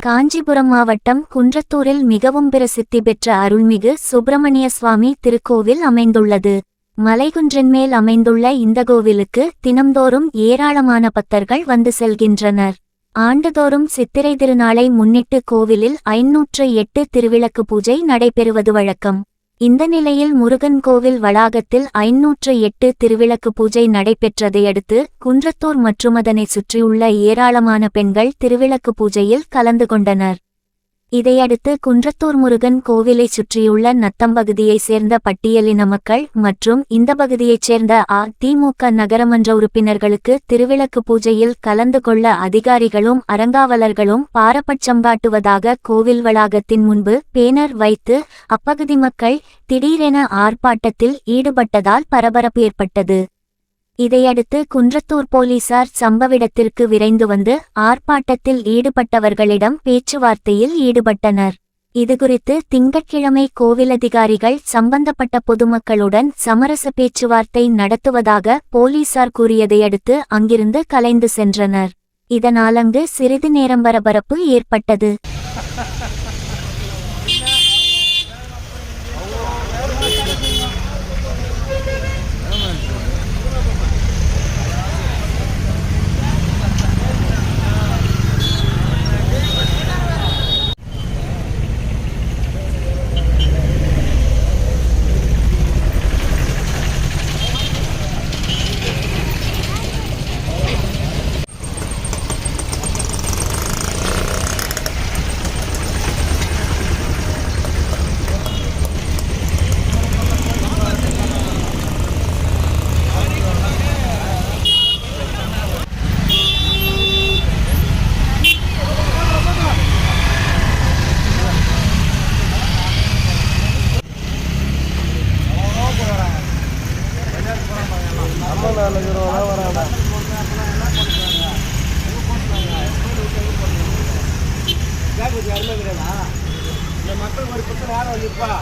காஞ்சிபுரம் மாவட்டம் குன்றத்தூரில் மிகவும் பிரசித்தி பெற்ற அருள்மிகு சுப்பிரமணிய சுவாமி திருக்கோவில் அமைந்துள்ளது. மலைகுன்றின் மேல் அமைந்துள்ள இந்த கோவிலுக்கு தினம்தோறும் ஏராளமான பக்தர்கள் வந்து செல்கின்றனர். ஆண்டுதோறும் சித்திரை திருநாளை முன்னிட்டு கோவிலில் 508 திருவிளக்கு பூஜை நடைபெறுவது வழக்கம். இந்த நிலையில் முருகன் கோவில் வளாகத்தில் 508 திருவிளக்கு பூஜை நடைபெற்றதையடுத்து குன்றத்தூர் மற்றும் அதனை சுற்றியுள்ள ஏராளமான பெண்கள் திருவிளக்கு பூஜையில் கலந்து கொண்டனர். இதையடுத்து குன்றத்தூர் முருகன் கோவிலை சுற்றியுள்ள நத்தம் பகுதியைச் சேர்ந்த பட்டியலின மக்கள் மற்றும் இந்த பகுதியைச் சேர்ந்த அதிமுக நகரமன்ற உறுப்பினர்களுக்கு திருவிளக்கு பூஜையில் கலந்து கொள்ள அதிகாரிகளும் அறங்காவலர்களும் பாரபட்சம் காட்டுவதாக கோவில் வளாகத்தின் முன்பு பேனர் வைத்து அப்பகுதி மக்கள் திடீரென ஆர்ப்பாட்டத்தில் ஈடுபட்டதால் பரபரப்பு ஏற்பட்டது. இதையடுத்து குன்றத்தூர் போலீசார் சம்பவ இடத்திற்கு விரைந்து வந்து ஆர்ப்பாட்டத்தில் ஈடுபட்டவர்களிடம் பேச்சுவார்த்தையில் ஈடுபட்டனர். இதுகுறித்து திங்கட்கிழமை கோவில் அதிகாரிகள் சம்பந்தப்பட்ட பொதுமக்களுடன் சமரச பேச்சுவார்த்தை நடத்துவதாக போலீசார் கூறியதையடுத்து அங்கிருந்து கலைந்து சென்றனர். இதனால் அங்கு சிறிது நேரம் பரபரப்பு ஏற்பட்டது. மக்கள் ஒரு பக்கம் யாரும் வந்துப்பா